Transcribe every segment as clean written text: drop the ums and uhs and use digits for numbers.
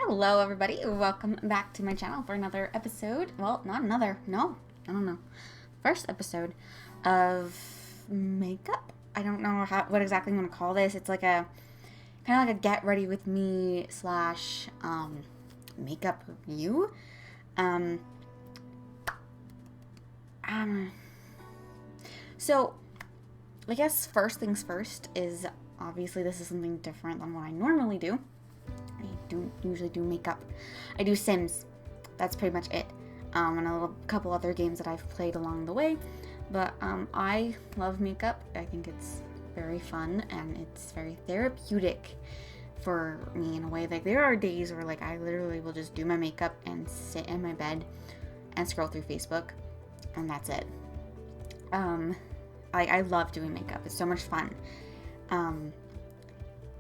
Hello everybody, welcome back to my channel for another episode. Well, not another, no, I don't know. First episode of makeup. I don't know what exactly I'm going to call this. It's like a, kind of like a get ready with me slash makeup review. So, I guess first things first is, obviously this is something different than what I normally do. I don't usually do makeup. I do Sims. That's pretty much it. And a couple other games that I've played along the way. But I love makeup. I think it's very fun and it's very therapeutic for me in a way. Like, there are days where like I literally will just do my makeup and sit in my bed and scroll through Facebook, and that's it. I love doing makeup. It's so much fun.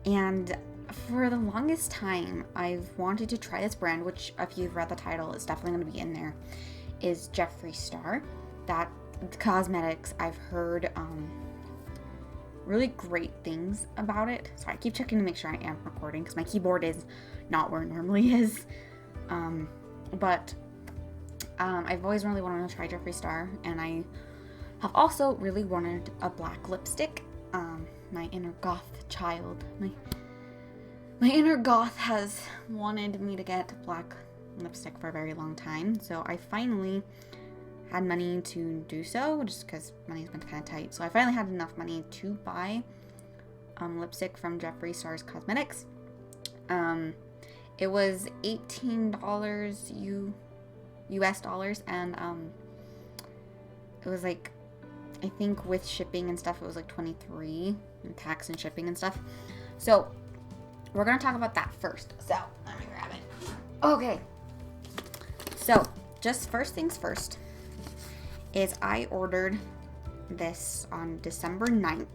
And for the longest time, I've wanted to try this brand, which if you've read the title, it's definitely going to be in there, is JeffreeStarr. That cosmetics, I've heard really great things about it. Sorry, I keep checking to make sure I am recording because my keyboard is not where it normally is. But I've always really wanted to try JeffreeStarr, and I have also really wanted a black lipstick. My inner goth child, my inner goth has wanted me to get black lipstick for a very long time, so I finally had money to do so, just because money's been kind of tight. So I finally had enough money to buy lipstick from JeffreeStarr's Cosmetics. It was $18 US dollars, and it was like, I think with shipping and stuff, it was like 23 and tax and shipping and stuff. So we're going to talk about that first. So, let me grab it. Okay. So, just first things first is I ordered this on December 9th.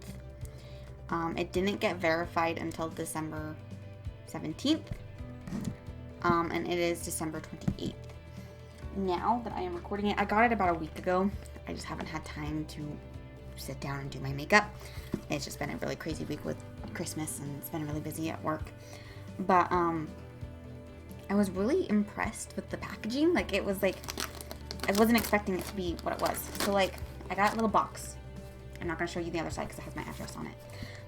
It didn't get verified until December 17th. And it is December 28th. Now that I am recording it, I got it about a week ago. I just haven't had time to sit down and do my makeup. It's just been a really crazy week with Christmas, and it's been really busy at work. But I was really impressed with the packaging. Like, it was like, I wasn't expecting it to be what it was. So like, I got a little box. I'm not going to show you the other side because it has my address on it.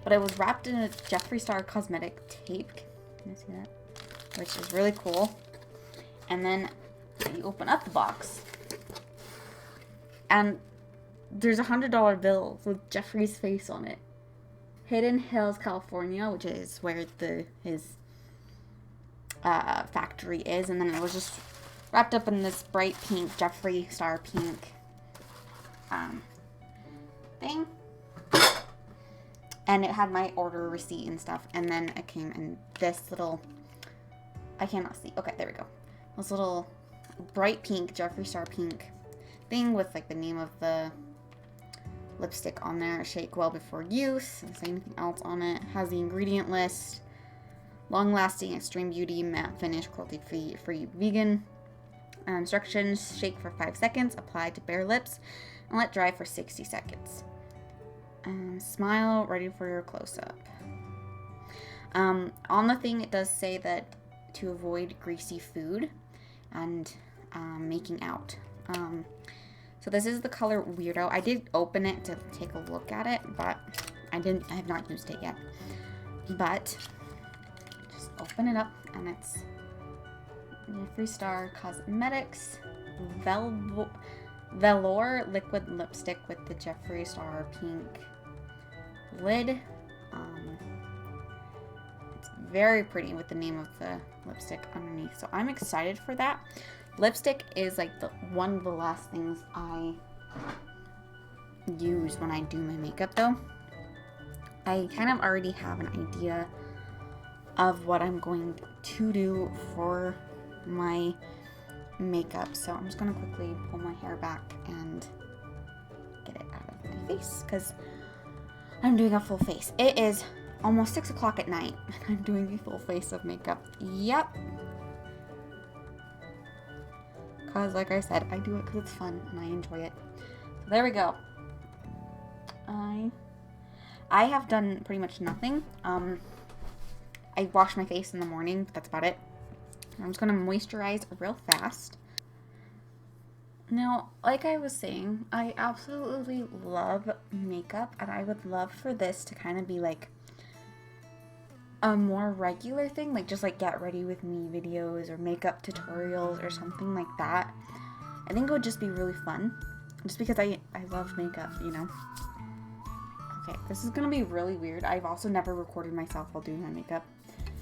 But it was wrapped in a JeffreeStarr cosmetic tape. Can you see that? Which is really cool. And then you open up the box, and there's a $100 bill with Jeffrey's face on it. Hidden Hills, California, which is where his factory is. And then it was just wrapped up in this bright pink, JeffreeStarr pink thing. And it had my order receipt and stuff. And then it came in this little, I cannot see. Okay, there we go. This little bright pink, JeffreeStarr pink thing with like the name of the lipstick on there. Shake well before use. Doesn't say anything else on it. Has the ingredient list. Long lasting, extreme beauty, matte finish, cruelty free vegan. Instructions: shake for 5 seconds, apply to bare lips, and let dry for 60 seconds. Smile, ready for your close-up. On the thing, it does say that to avoid greasy food and making out. So this is the color Weirdo. I did open it to take a look at it, but I have not used it yet. But just open it up, and it's JeffreeStarr Cosmetics Velour Liquid Lipstick with the JeffreeStarr pink lid. It's very pretty with the name of the lipstick underneath. So I'm excited for that. Lipstick is like one of the last things I use when I do my makeup, though. I kind of already have an idea of what I'm going to do for my makeup, so I'm just going to quickly pull my hair back and get it out of my face because I'm doing a full face. It is almost 6 o'clock at night and I'm doing a full face of makeup. Yep. Because, like I said, I do it because it's fun and I enjoy it. So there we go. I have done pretty much nothing. I wash my face in the morning, but that's about it. I'm just gonna moisturize real fast. Now, like I was saying, I absolutely love makeup, and I would love for this to kind of be like a more regular thing, like just like get ready with me videos or makeup tutorials or something like that. I think it would just be really fun, just because I love makeup, you know. Okay, this is gonna be really weird. I've also never recorded myself while doing my makeup.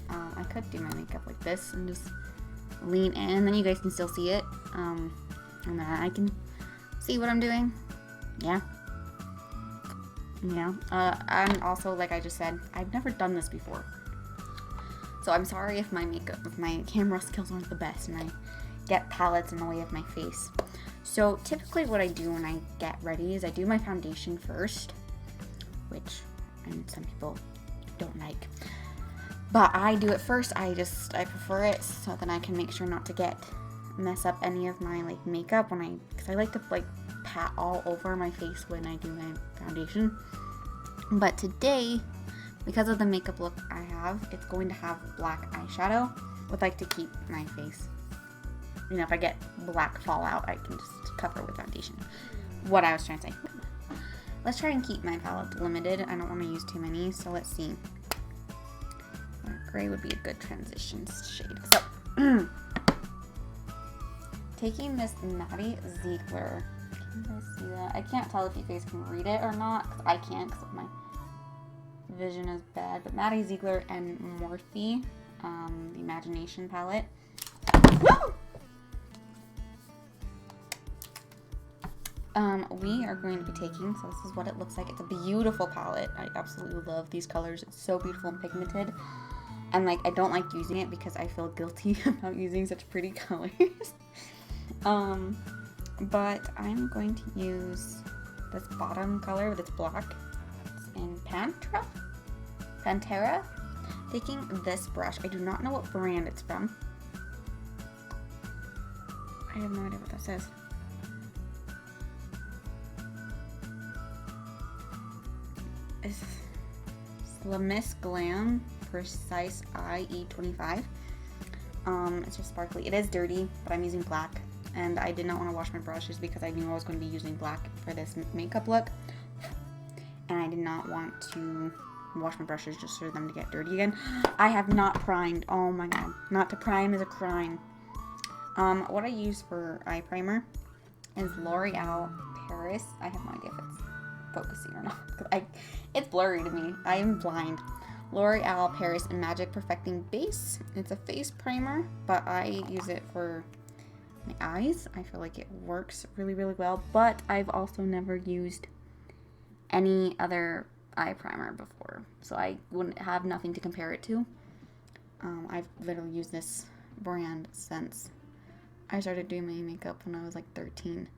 I could do my makeup like this and just lean in, then you guys can still see it, and then I can see what I'm doing. Yeah. And also, like I just said, I've never done this before. So I'm sorry if my camera skills aren't the best and I get palettes in the way of my face. So typically what I do when I get ready is I do my foundation first, which some people don't like. But I do it first. I prefer it so that I can make sure not to mess up any of my like makeup because I like to like pat all over my face when I do my foundation. But today, because of the makeup look I have, it's going to have black eyeshadow. Would like to keep my face, you know, if I get black fallout, I can just cover with foundation. What I was trying to say. Let's try and keep my palette limited. I don't want to use too many, so let's see. Gray would be a good transition shade. So, taking this Maddie Ziegler. Can you guys see that? I can't tell if you guys can read it or not, because I can't, because my vision is bad. But Maddie Ziegler and Morphe, the Imagination palette. Woo! We are going to be taking, so this is what it looks like. It's a beautiful palette. I absolutely love these colors. It's so beautiful and pigmented. And like, I don't like using it because I feel guilty about using such pretty colors. But I'm going to use this bottom color that's black. It's in Pantera. Taking this brush. I do not know what brand it's from. I have no idea what that says. It's Miss Glam Precise Eye E25. It's just sparkly. It is dirty, but I'm using black, and I did not want to wash my brushes because I knew I was going to be using black for this makeup look, and I did not want to wash my brushes just for them to get dirty again. I have not primed. Oh my god, not to prime is a crime. What I use for eye primer is L'Oreal Paris. I have no idea if it's focusing or not. It's blurry to me. I am blind. L'Oreal Paris Magic Perfecting Base. It's a face primer, but I use it for my eyes. I feel like it works really, really well, but I've also never used any other eye primer before, so I wouldn't have nothing to compare it to. I've literally used this brand since I started doing my makeup when I was like 13,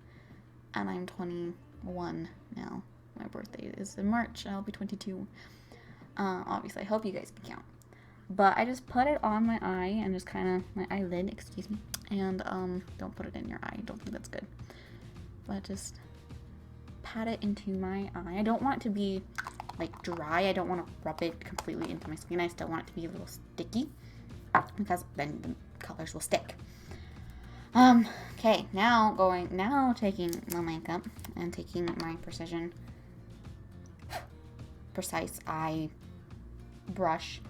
and I'm 21 now. My birthday is in March, and I'll be 22. Obviously, I hope you guys can count. But I just put it on my eye and just kind of, my eyelid, excuse me. And don't put it in your eye. I don't think that's good. But just pat it into my eye. I don't want it to be like dry. I don't want to rub it completely into my skin. I still want it to be a little sticky, because then the colors will stick. Okay, now taking my makeup and taking my Precise Eye brush,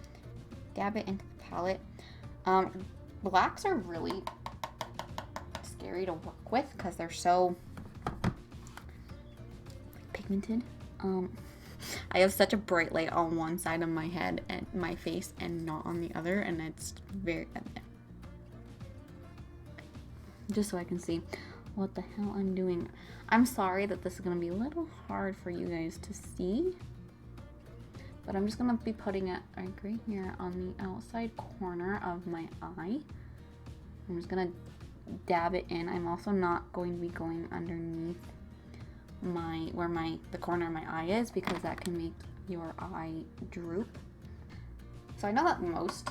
dab it into the palette. Blacks are really scary to work with because they're so pigmented. I have such a bright light on one side of my head and my face and not on the other, and it's very just so I can see what the hell I'm doing. I'm sorry that this is going to be a little hard for you guys to see, but I'm just going to be putting it right here on the outside corner of my eye. I'm just going to dab it in. I'm also not going to be going underneath where the corner of my eye is, because that can make your eye droop. So I know that most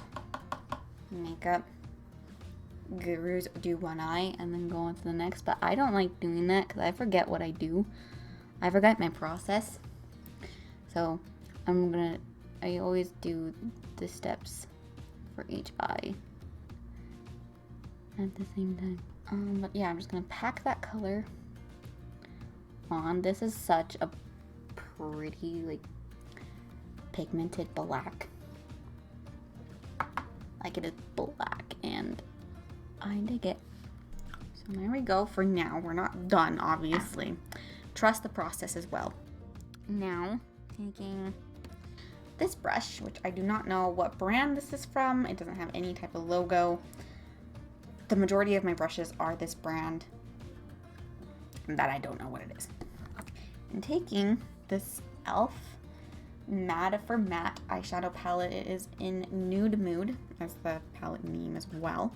makeup gurus do one eye and then go on to the next, but I don't like doing that because I forget what I do. I forget my process. So I always do the steps for each eye. at the same time. But yeah, I'm just gonna pack that color on. This is such a pretty, like, pigmented black. Like, it is black and I dig it. So there we go for now. We're not done, obviously. Trust the process as well. Now, taking this brush, which I do not know what brand this is from. It doesn't have any type of logo. The majority of my brushes are this brand that I don't know what it is. And taking this e.l.f. Matte for Matte eyeshadow palette. It is in Nude Mood, as the palette name as well.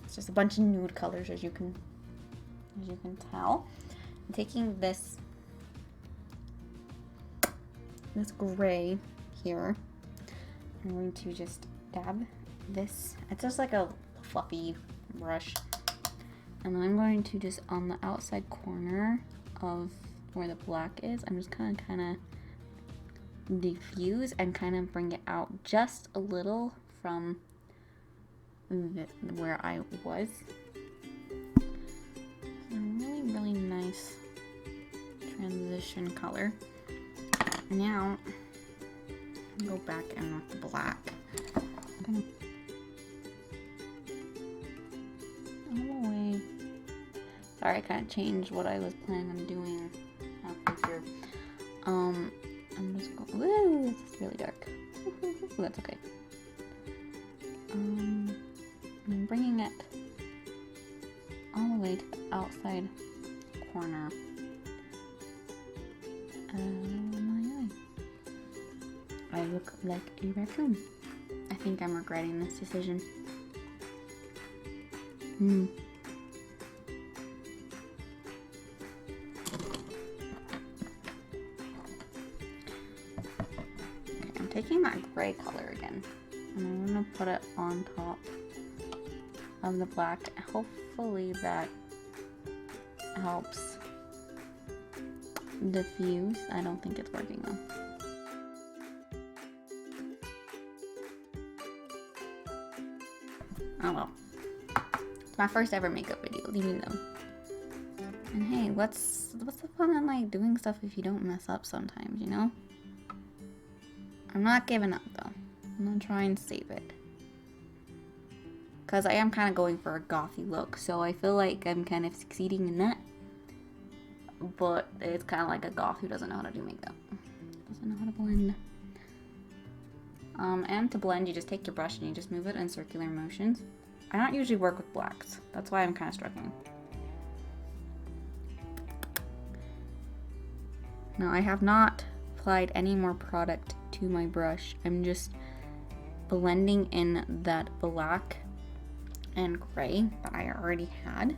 It's just a bunch of nude colors, as you can tell. I'm taking this gray here. I'm going to just dab this. It's just like a fluffy brush. And then I'm going to just, on the outside corner of where the black is, I'm just kind of diffuse and kind of bring it out just a little from where I was. A really nice transition color. Now, go back in with the black. All the way. Sorry, I kind of changed what I was planning on doing halfway through. I'm just going. Woo, this is really dark. Ooh, that's okay. I'm bringing it all the way to the outside corner of my eye. I look like a raccoon. I think I'm regretting this decision. Okay, I'm taking that gray color again, and I'm gonna put it on top of the black. Hopefully that helps diffuse. I don't think it's working though. Oh well. It's my first ever makeup video, leave me know. And hey, what's the fun in like doing stuff if you don't mess up sometimes, you know? I'm not giving up though. I'm gonna try and save it. Cause I am kind of going for a gothy look, so I feel like I'm kind of succeeding in that. But it's kind of like a goth who doesn't know how to do makeup. Doesn't know how to blend. And to blend, you just take your brush and you just move it in circular motions. I don't usually work with blacks. That's why I'm kind of struggling. Now, I have not applied any more product to my brush. I'm just blending in that black and gray that I already had.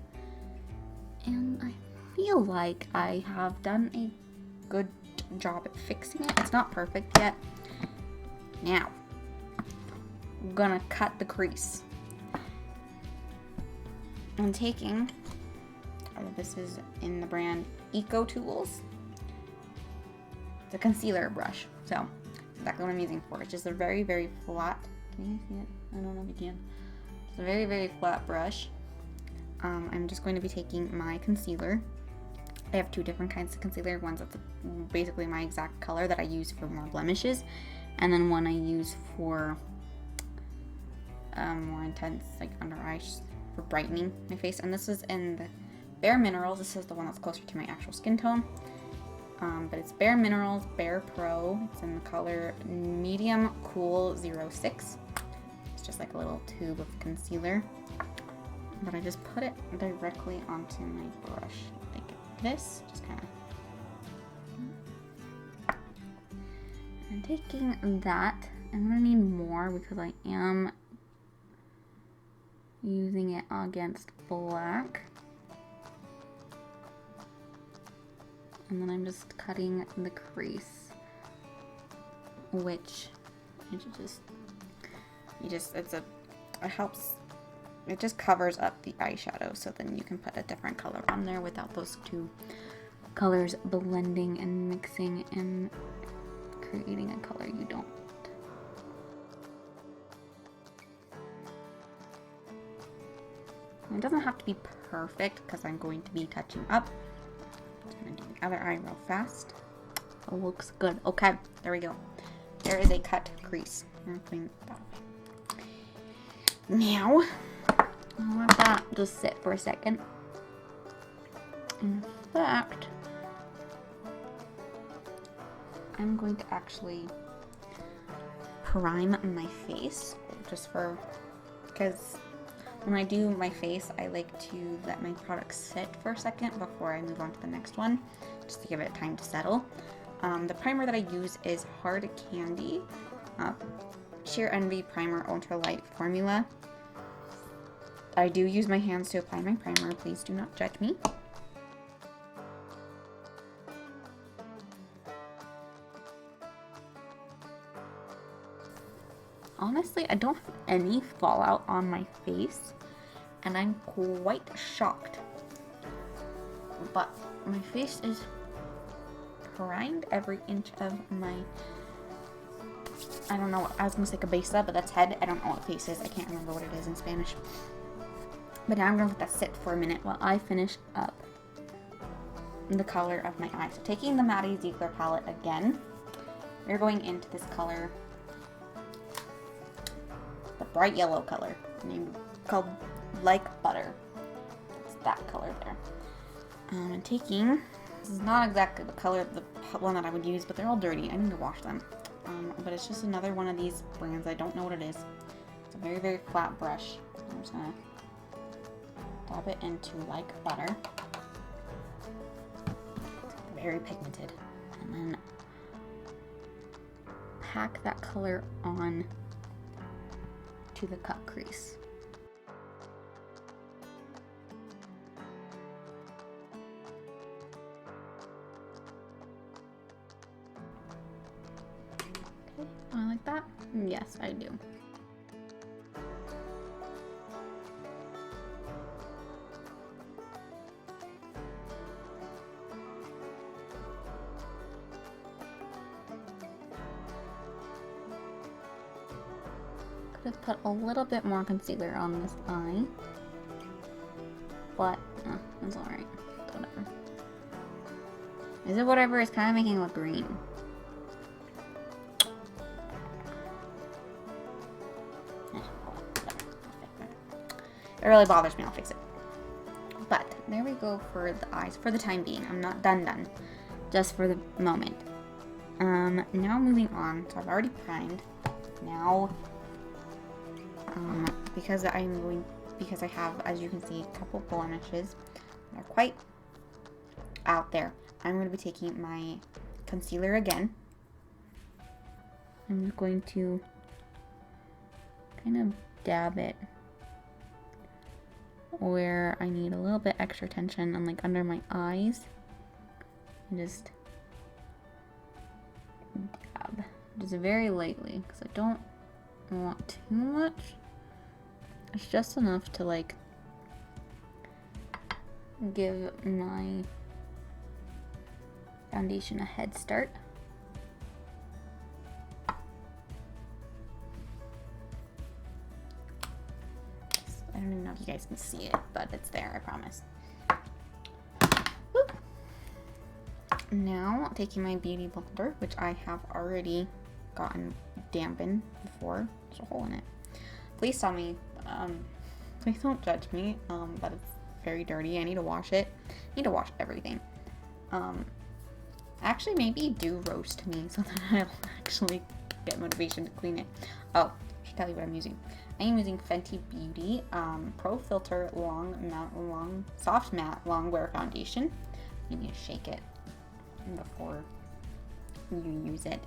And I feel like I have done a good job at fixing it. It's not perfect yet. Now, I'm gonna cut the crease. I'm taking, this is in the brand Eco Tools. It's a concealer brush, so that's exactly what I'm using for. It's just a very flat. Can you see it? I don't know if you can. It's a very flat brush. I'm just going to be taking my concealer. I have two different kinds of concealer. One's that's basically my exact color that I use for more blemishes, and then one I use for more intense, like under eyes, for brightening my face. And this is in the Bare Minerals. This is the one that's closer to my actual skin tone. But it's Bare Minerals Bare Pro. It's in the color Medium Cool 06. It's just like a little tube of concealer. But I just put it directly onto my brush. Like this, just kind of. And taking that, I'm gonna need more because I am using it against black. And then I'm just cutting the crease, which it helps. It just covers up the eyeshadow, so then you can put a different color on there without those two colors blending and mixing and creating a color you don't. It doesn't have to be perfect because I'm going to be touching up. I'm going to do the other eye real fast. It looks good. Okay, there we go. There is a cut crease. I'm putting that. Now, I'll let that just sit for a second. In fact, I'm going to actually prime my face just for, because when I do my face, I like to let my product sit for a second before I move on to the next one, just to give it time to settle. The primer that I use is Hard Candy Sheer Envy Primer Ultralight Formula. I do use my hands to apply my primer. Please do not judge me. Honestly, I don't have any fallout on my face, and I'm quite shocked. But my face is primed every inch of my, I don't know, I was gonna say cabeza, but that's head. I don't know what face is. I can't remember what it is in Spanish. But now I'm gonna let that sit for a minute while I finish up the color of my eye. So taking the Maddie Ziegler palette again, we're going into this color, the bright yellow color, named called Like Butter. It's that color there. And taking, this is not exactly the color of the one that I would use, but they're all dirty. I need to wash them. But it's just another one of these brands. I don't know what it is. It's a very, very flat brush. I'm just gonna dab it into Like Butter. It's very pigmented. And then pack that color on to the cut crease. Okay, I like that? Yes, I do. Could have put a little bit more concealer on this eye, but it's alright. Whatever. Is it whatever? It's kind of making it look green. It really bothers me. I'll fix it. But there we go for the eyes for the time being. I'm not done. Just for the moment. Now moving on. So I've already primed. Now, because I have, as you can see, a couple blemishes that are quite out there. I'm going to be taking my concealer again. I'm going to kind of dab it where I need a little bit extra attention on, like, under my eyes. And just dab. Just very lightly, because I don't want too much. It's just enough to, like, give my foundation a head start. I don't even know if you guys can see it, but it's there, I promise. Woo. Now, taking my Beauty Blender, which I have already gotten dampened before. There's a hole in it. Please tell me, please don't judge me, that it's very dirty. I need to wash it. I need to wash everything. Actually, maybe do roast me so that I'll actually get motivation to clean it. Oh, I should tell you what I'm using. I am using Fenty Beauty Pro Filter Soft Matte Long Wear Foundation. You need to shake it before you use it.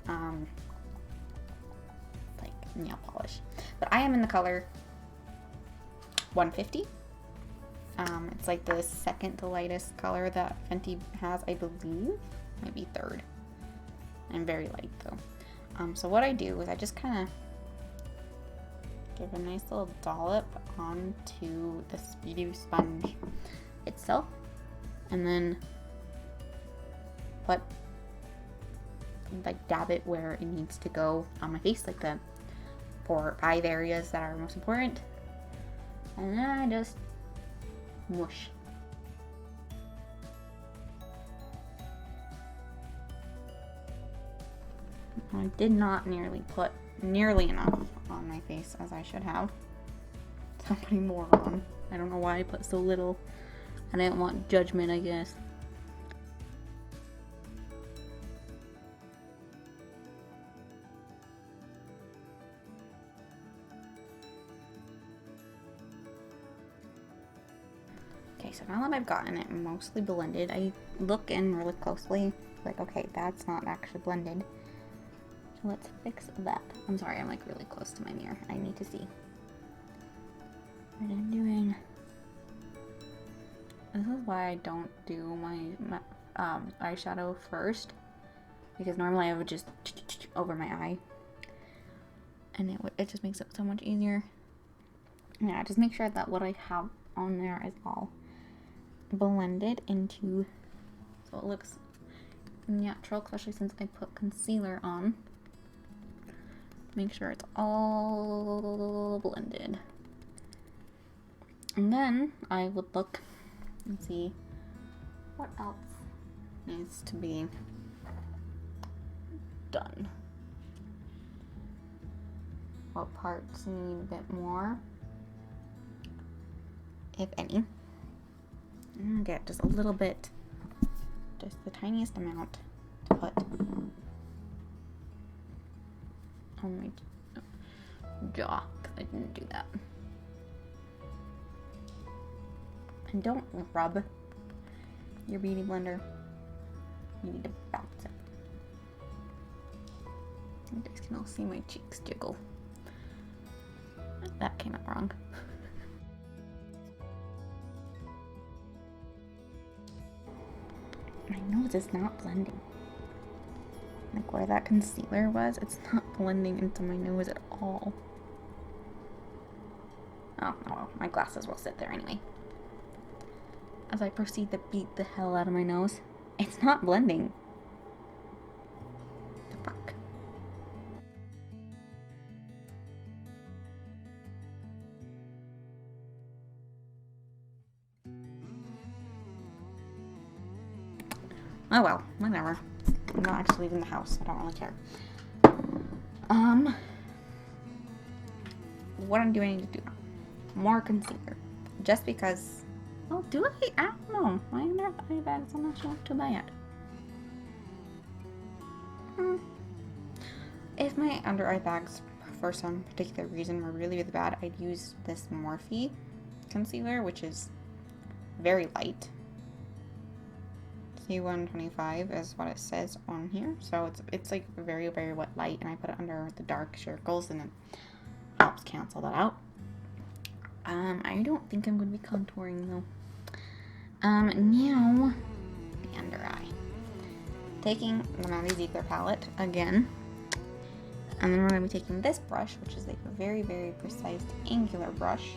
Like nail polish. But I am in the color 150. It's like the second to lightest color that Fenty has, I believe. Might be third. I'm very light though. So what I do is I just kind of give a nice little dollop onto the Speedy sponge itself, and then dab it where it needs to go on my face, like the 4 or 5 areas that are most important. And then I just whoosh. I did not put nearly enough on my face as I should have. So I'm putting more on. I don't know why I put so little. I didn't want judgment, I guess. Okay, so now that I've gotten it mostly blended, I look in really closely. Like, okay, that's not actually blended. So let's fix that. I'm sorry, I'm like really close to my mirror. I need to see what I'm doing. This is why I don't do my eyeshadow first, because normally I would just over my eye, and it just makes it so much easier. Yeah, just make sure that what I have on there is all blended into, so it looks natural, especially since I put concealer on. Make sure it's all blended. And then I would look and see what else needs to be done. What parts need a bit more, if any. I'm gonna get just a little bit, just the tiniest amount to put on my jaw, because I didn't do that. And don't rub your beauty blender. You need to bounce it. You guys can all see my cheeks jiggle. That came out wrong. My nose is not blending. Like where that concealer was, it's not blending into my nose at all. Oh, well, my glasses will sit there anyway. As I proceed to beat the hell out of my nose, it's not blending. The fuck? Oh well, whatever. I'm not actually leaving the house. I don't really care. What do I need to do now? More concealer. Just because... Oh, do I? I don't know. My under eye bags are not too bad. If my under eye bags, for some particular reason, were really, really bad, I'd use this Morphe concealer, which is very light. C125 is what it says on here. So it's like very, very wet light, and I put it under the dark circles, and it helps cancel that out. I don't think I'm going to be contouring though. Now the under eye. Taking the Maddie Ziegler palette again, and then we're going to be taking this brush, which is like a very, very precise angular brush.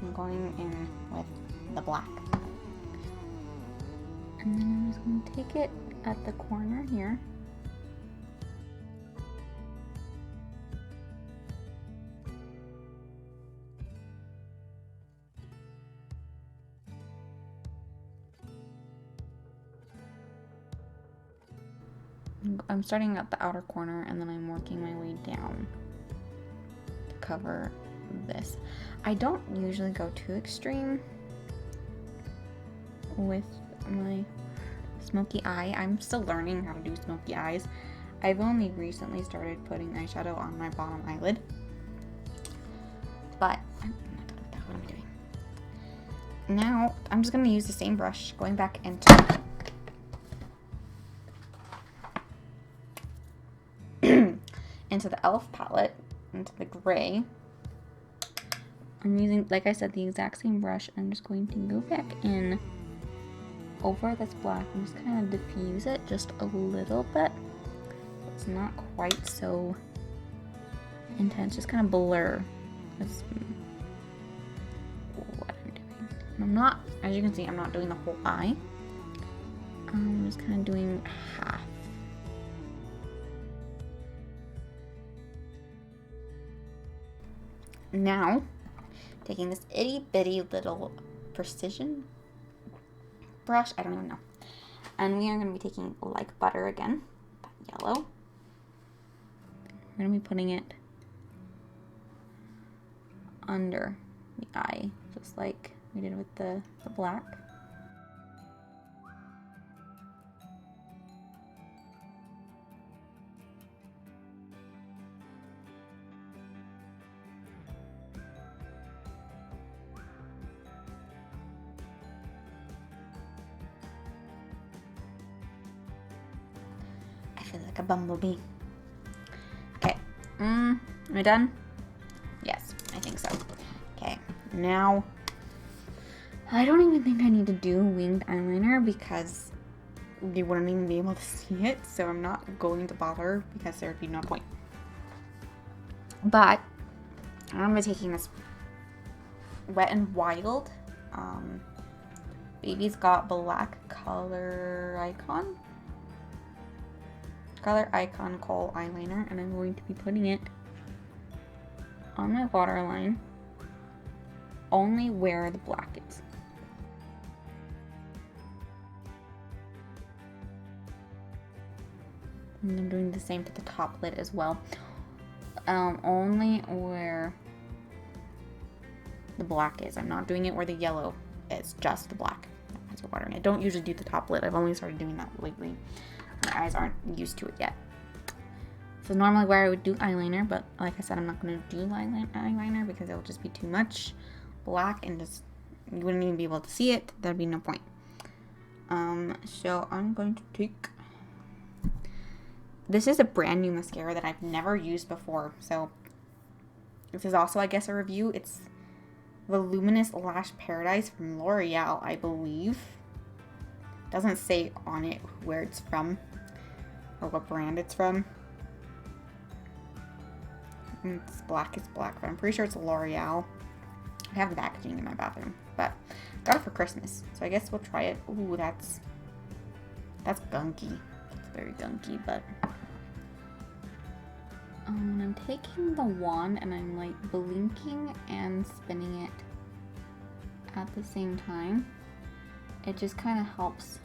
I'm going in with the black. And then I'm just going to take it at the corner here. I'm starting at the outer corner, and then I'm working my way down to cover this. I don't usually go too extreme with my smoky eye. I'm still learning how to do smoky eyes. I've only recently started putting eyeshadow on my bottom eyelid. But I'm not done with that. What am I doing? Now I'm just going to use the same brush, going back into into the e.l.f. palette, into the gray. I'm using, like I said, the exact same brush. I'm just going to go back in over this black and just kind of diffuse it just a little bit. It's not quite so intense, just kind of blur. That's what I'm doing. And I'm not, as you can see, I'm not doing the whole eye. I'm just kind of doing half. Now, Taking this itty bitty little precision brush, I don't even know. And we are going to be taking Like Butter again, that yellow. We're going to be putting it under the eye, just like we did with the black. I feel like a bumblebee. Okay, am I done? Yes, I think so. Okay, now I don't even think I need to do winged eyeliner because you wouldn't even be able to see it, so I'm not going to bother because there would be no point. But I'm gonna be taking this Wet n Wild Baby's Got Black Color Icon Kohl eyeliner, and I'm going to be putting it on my waterline only where the black is. And I'm doing the same to the top lid as well. Only where the black is. I'm not doing it where the yellow is, just the black. As you're watering. I don't usually do the top lid. I've only started doing that lately. My eyes aren't used to it yet. So normally where I would do eyeliner, but like I said, I'm not going to do eyeliner because it will just be too much black and just you wouldn't even be able to see it. There'd be no point. So I'm going to take. This is a brand new mascara that I've never used before. So this is also, I guess, a review. It's Voluminous Lash Paradise from L'Oreal, I believe. Doesn't say on it where it's from or what brand it's from. It's black, but I'm pretty sure it's L'Oreal. I have the packaging in my bathroom, but I got it for Christmas, so I guess we'll try it. Ooh, that's gunky. It's very gunky, but I'm taking the wand and I'm like blinking and spinning it at the same time. It just kind of helps.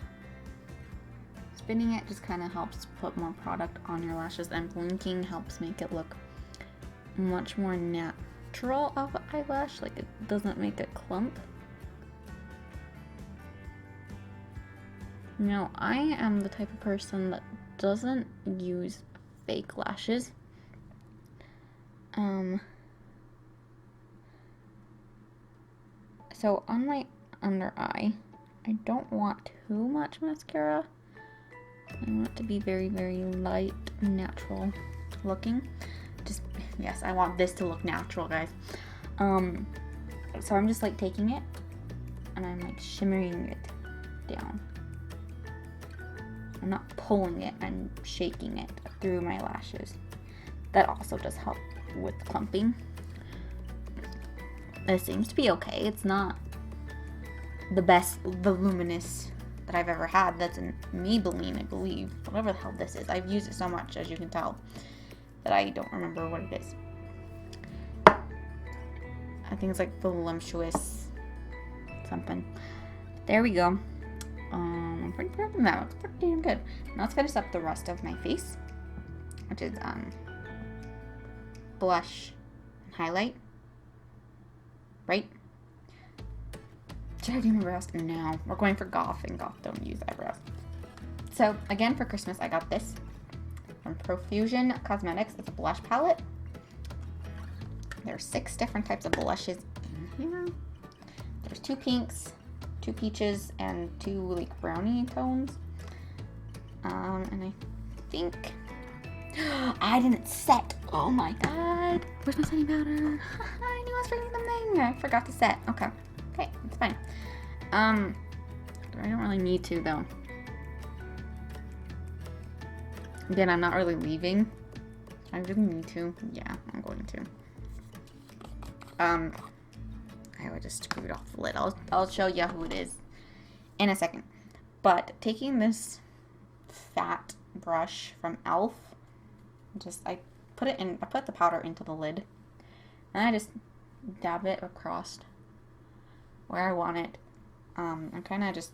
Spinning it just kind of helps put more product on your lashes, and blinking helps make it look much more natural of an eyelash. Like, it doesn't make a clump. Now, I am the type of person that doesn't use fake lashes. So on my under eye, I don't want too much mascara. I want it to be very, very light, natural looking. Just, yes, I want this to look natural, guys. So I'm just like taking it and I'm like shimmering it down. I'm not pulling it, I'm shaking it through my lashes. That also does help with clumping. It seems to be okay. It's not the best voluminous that I've ever had. That's a Maybelline, I believe. Whatever the hell this is. I've used it so much, as you can tell, that I don't remember what it is. I think it's like voluptuous something. There we go. I'm pretty proud of that. It's pretty damn good. Now let's finish up the rest of my face, which is blush and highlight. Right? Should I do my brows? No. We're going for goth, and goth don't use eyebrows. So again, for Christmas, I got this from Profusion Cosmetics. It's a blush palette. There's 6 different types of blushes in here. There's 2 pinks, 2 peaches, and 2 like brownie tones. And I think I didn't set. Oh my god. Where's my setting powder? I knew I was forgetting something. I forgot to set. Okay. Okay, it's fine. I don't really need to though. Again, I'm not really leaving. I really need to. Yeah, I'm going to. I would just screw it off the lid. I'll show you who it is in a second. But taking this fat brush from e.l.f. I put the powder into the lid, and I just dab it across where I want it. I'm kind of just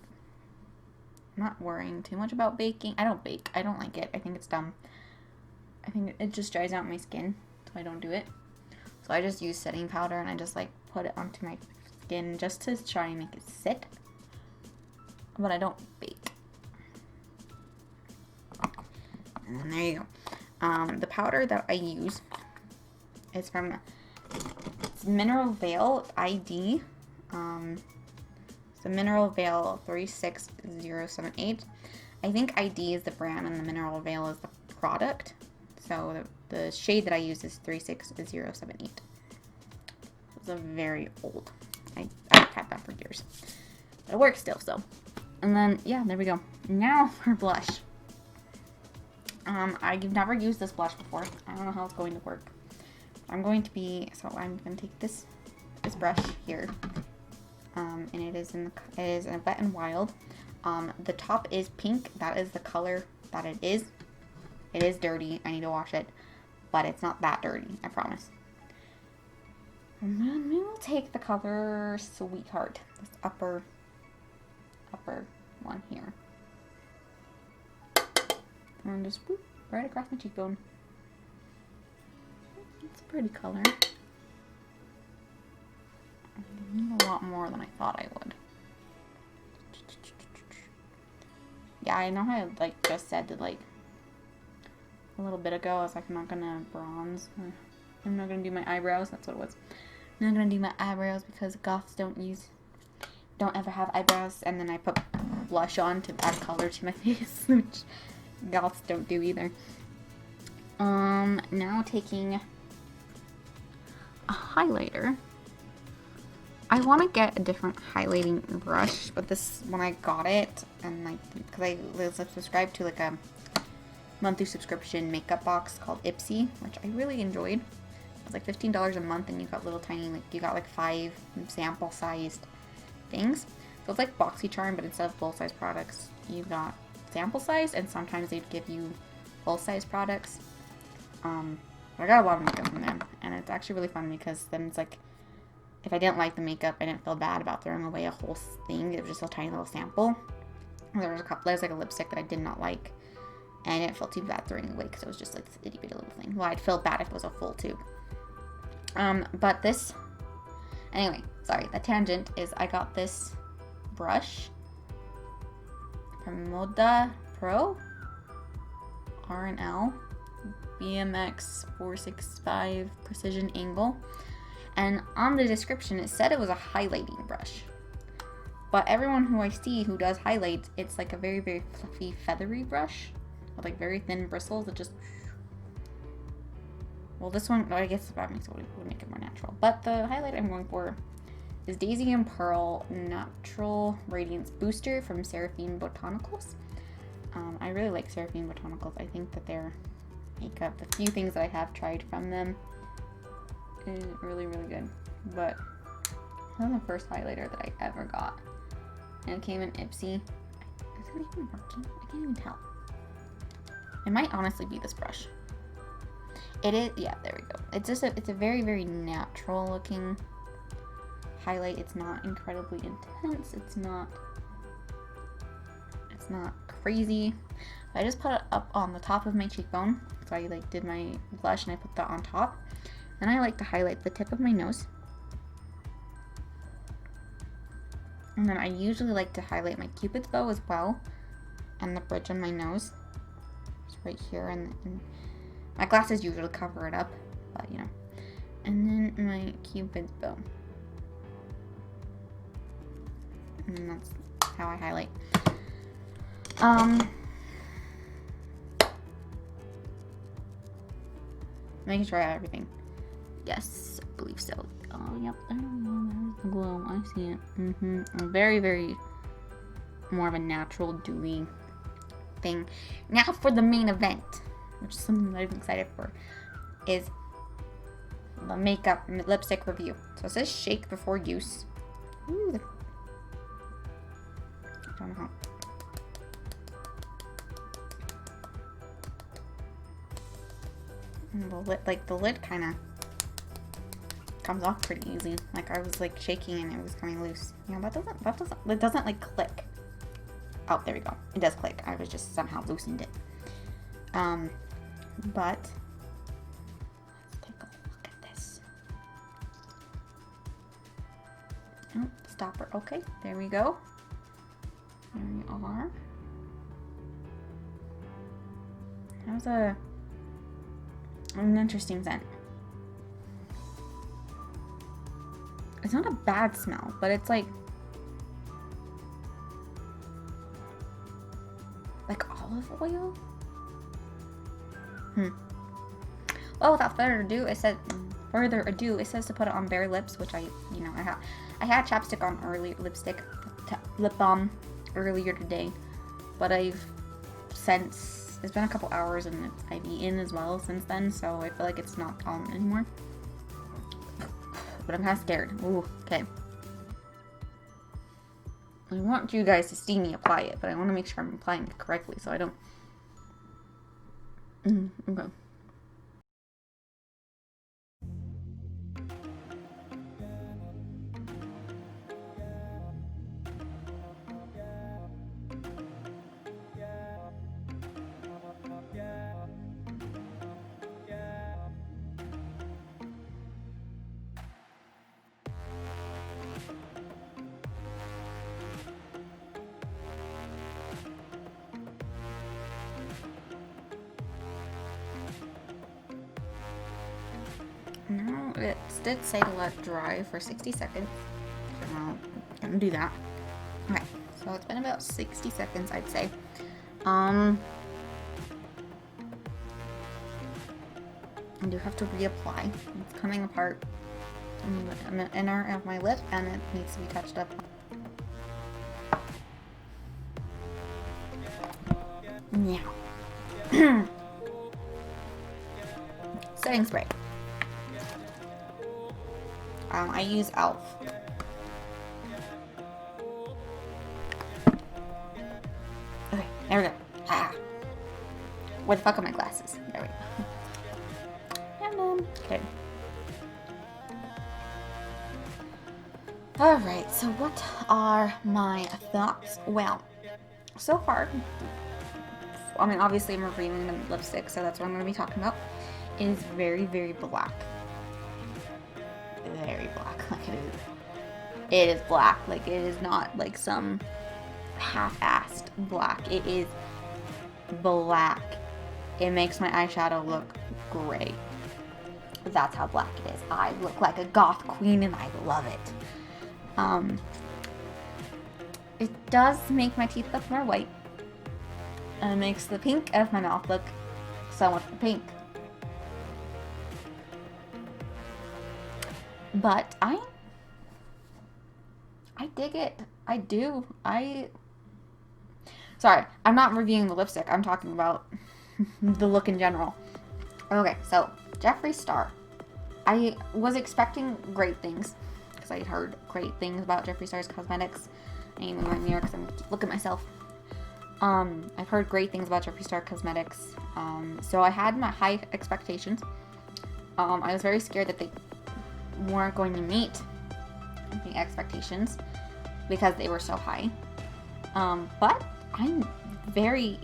not worrying too much about baking. I don't bake. I don't like it. I think it's dumb. I think it just dries out my skin, so I don't do it. So I just use setting powder and I just like put it onto my skin just to try and make it sit. But I don't bake. And there you go. The powder that I use is from Mineral Veil ID. The Mineral Veil 36078. I think ID is the brand and the Mineral Veil is the product. So the shade that I use is 36078. It's a very old. I've had that for years. But it works still, so. And then, yeah, there we go. Now for blush. I've never used this blush before. I don't know how it's going to work. I'm going to take this brush here. And it is in Wet n Wild. The top is pink. That is the color that it is. It is dirty. I need to wash it, but it's not that dirty. I promise. And then we will take the color Sweetheart. This upper one here, and just whoop, right across my cheekbone. It's a pretty color. I need a lot more than I thought I would. Yeah, I know how I just said to a little bit ago. I was like, I'm not gonna bronze. I'm not gonna do my eyebrows. That's what it was. I'm not gonna do my eyebrows because goths don't ever have eyebrows. And then I put blush on to add color to my face, which goths don't do either. Now taking a highlighter. I want to get a different highlighting brush, but this, when I got it, and because I was subscribed to a monthly subscription makeup box called Ipsy, which I really enjoyed. It was like $15 a month, and you got little tiny, you got 5 sample-sized things. So it's like BoxyCharm, but instead of full-size products, you got sample size, and sometimes they'd give you full-size products. I got a lot of makeup from them, and it's actually really fun because then it's if I didn't like the makeup, I didn't feel bad about throwing away a whole thing. It was just a tiny little sample. There's a lipstick that I did not like, and I didn't feel too bad throwing it away because it was just this itty bitty little thing. Well, I'd feel bad if it was a full tube. But this, anyway, sorry, the tangent is I got this brush from Moda Pro, R&L, BMX 465 Precision Angle. And on the description, it said it was a highlighting brush. But everyone who I see who does highlights, it's a very, very fluffy, feathery brush with very thin bristles that just... Well, this one, I guess that makes it would make it more natural. But the highlight I'm going for is Daisy and Pearl Natural Radiance Booster from Seraphine Botanicals. I really like Seraphine Botanicals. I think that their makeup, the few things that I have tried from them, is really, really good. But that was the first highlighter that I ever got. And it came in Ipsy. Is it even working? I can't even tell. It might honestly be this brush. It is, yeah, there we go. It's just it's a very, very natural looking highlight. It's not incredibly intense. It's not crazy. I just put it up on the top of my cheekbone. So I did my blush and I put that on top. Then I like to highlight the tip of my nose. And then I usually like to highlight my cupid's bow as well. And the bridge on my nose. Just right here. And my glasses usually cover it up. But, you know. And then my cupid's bow. And that's how I highlight. Making sure I have everything. Yes, I believe so. Oh, yep. There's the glow. I see it. Very, very more of a natural, dewy thing. Now for the main event, which is something that I'm excited for, is the makeup lipstick review. So it says shake before use. Ooh, I don't know how. And the lid kind of comes off pretty easy. Like, I was like shaking and it was coming loose. Yeah, it doesn't like click. Oh, there we go. It does click. I was just somehow loosened it. But let's take a look at this. Oh, stopper. Okay, there we go. There we are. That was an interesting scent. It's not a bad smell, but it's like olive oil. Well, without further ado, it says to put it on bare lips, which I had chapstick on lip balm earlier today, but it's been a couple hours and I've eaten as well since then, so I feel like it's not on anymore. But I'm kind of scared. Ooh, okay. I want you guys to see me apply it, but I want to make sure I'm applying it correctly so I don't. Okay. No, it did say to let dry for 60 seconds. So I'm gonna do that. Okay, so it's been about 60 seconds, I'd say. I do have to reapply. It's coming apart in the inner of my lip, and it needs to be touched up. Yeah. Setting spray. I use e.l.f. Okay, there we go. Where the fuck are my glasses? There we go. Okay. Alright, so what are my thoughts? Well, so far, I mean, obviously I'm reviewing the lipstick, so that's what I'm going to be talking about. It is very, very black. Very black. Like it is black. Like, it is not like some half-assed black. It is black. It makes my eyeshadow look gray. That's how black it is. I look like a goth queen and I love it. It does make my teeth look more white. And it makes the pink of my mouth look so much more pink. But I dig it. I do. Sorry, I'm not reviewing the lipstick. I'm talking about the look in general. Okay, so JeffreeStarr. I was expecting great things because I had heard great things about JeffreeStarr's cosmetics. I need to move my mirror because I'm looking at myself. I've heard great things about JeffreeStarr cosmetics. So I had my high expectations. I was very scared that they weren't going to meet the expectations because they were so high. But I'm very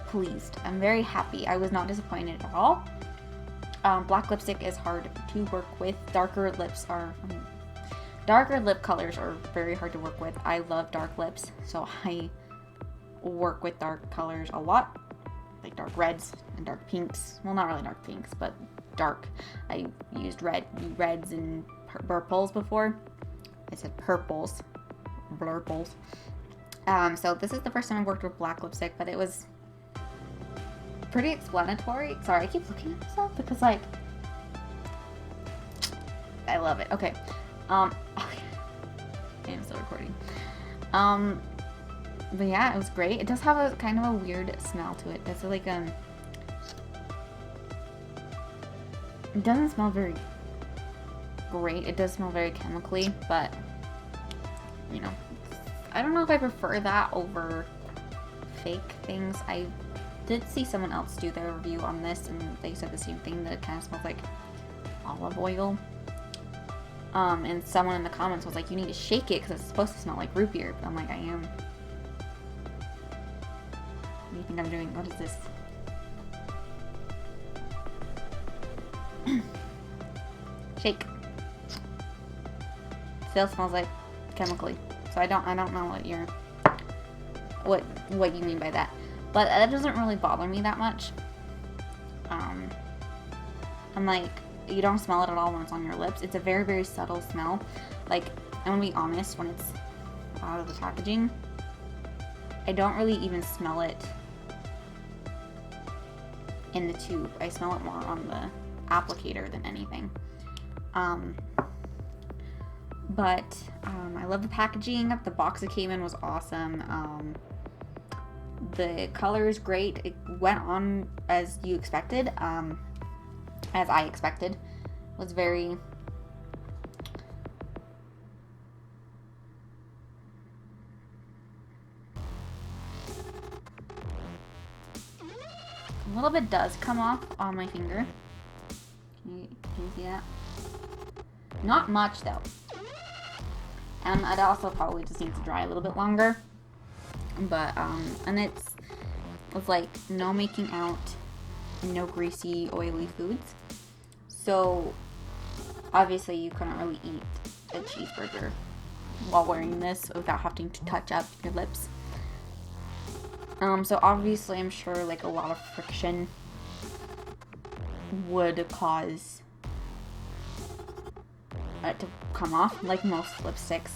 pleased. I'm very happy. I was not disappointed at all. Black lipstick is hard to work with. Darker lip colors are very hard to work with. I love dark lips, so I work with dark colors a lot, like dark reds and dark pinks. Well, not really dark pinks, but dark. I used reds and purples before. I said purples, blurples. So this is the first time I worked with black lipstick, but it was pretty explanatory. Sorry, I keep looking at myself because, like, I love it. Okay. Okay. I'm still recording. But yeah, it was great. It does have a kind of a weird smell to it. It's like, it doesn't smell very great. It does smell very chemically, but, you know, I don't know if I prefer that over fake things. I did see someone else do their review on this, and they said the same thing, that it kind of smells like olive oil. And someone in the comments was like, you need to shake it because it's supposed to smell like root beer. But I'm like, I am. What do you think I'm doing? What is this? Shake. Still smells like chemically. So I don't know what you mean by that. But that doesn't really bother me that much. I'm like, you don't smell it at all when it's on your lips. It's a very, very subtle smell. Like, I'm gonna be honest, when it's out of the packaging, I don't really even smell it in the tube. I smell it more on the applicator than anything. But I love the packaging. The box it came in was awesome. The color is great. It went on as you expected, as I expected. It was very a little bit does come off on my finger. Can you see that? Not much though. And it also probably just needs to dry a little bit longer. But, and it's like no making out, no greasy, oily foods. So, obviously you couldn't really eat a cheeseburger while wearing this without having to touch up your lips. So obviously I'm sure like a lot of friction would cause it to come off, like most lipsticks.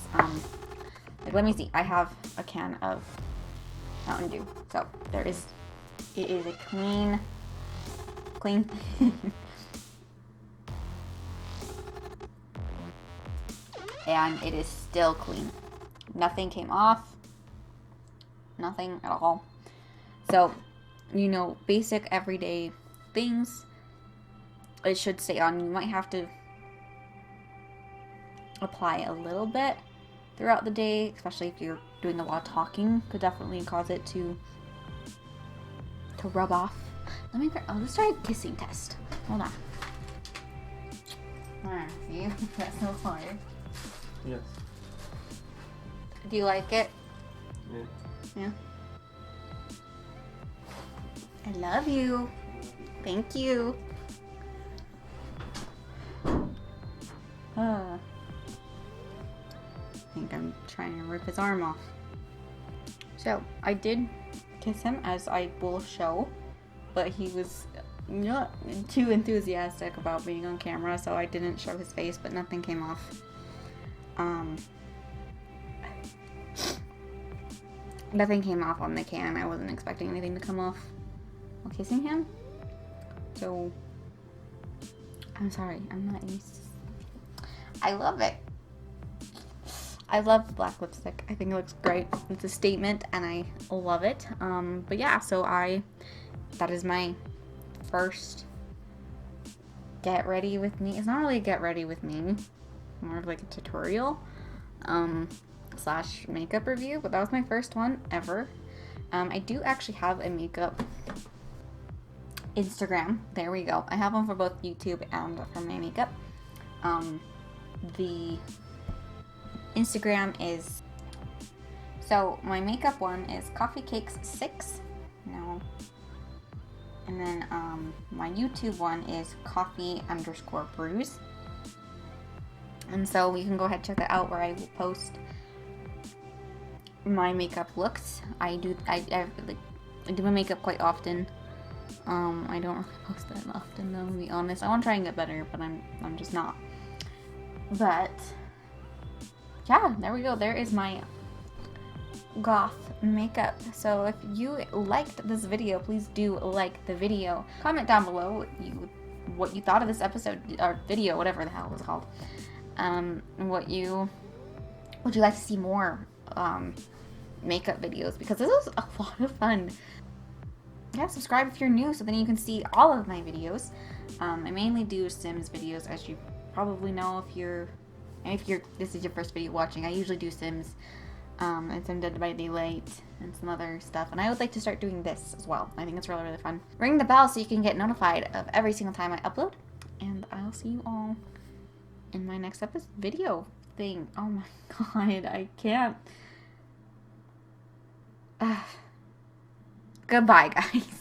Like, let me see. I have a can of Mountain Dew. So it is a clean and it is still clean. Nothing came off. Nothing at all. So, you know, basic everyday things, it should stay on. You might have to apply a little bit throughout the day, especially if you're doing a lot of talking. Could definitely cause it to rub off. Let's try a kissing test. Hold on. Alright, see? That's so far. Yes. Do you like it? Yeah. Yeah. I love you. Thank you. I think I'm trying to rip his arm off. So, I did kiss him, as I will show, but he was not too enthusiastic about being on camera, so I didn't show his face, but nothing came off. Nothing came off on the can. I wasn't expecting anything to come off while kissing him. So, I'm sorry. I'm not used to... I love it. I love black lipstick. I think it looks great. It's a statement, and I love it. But yeah, so that is my first get ready with me. It's not really a get ready with me. More of like a tutorial. Slash makeup review, but that was my first one ever. I do actually have a makeup Instagram. There we go. I have one for both YouTube and for my makeup. The Instagram is, so my makeup one is Coffee Cakes 6. No. And then my YouTube one is coffee_brews. And so you can go ahead and check that out, where I will post my makeup looks. I do my makeup quite often. I don't really post that often though, to be honest. I want to try and get better, but I'm just not. But yeah, there we go. There is my goth makeup. So if you liked this video, please do like the video. Comment down below what you thought of this episode or video, whatever the hell it was called. Would you like to see more makeup videos, because this is a lot of fun. Yeah, subscribe if you're new, so then you can see all of my videos. I mainly do Sims videos, as you probably know if this is your first video watching. I usually do Sims, and some Dead by Daylight and some other stuff, and I would like to start doing this as well. I think it's really, really fun. Ring the bell so you can get notified of every single time I upload, and I'll see you all in my next episode video thing. Oh my god, I can't. Goodbye, guys.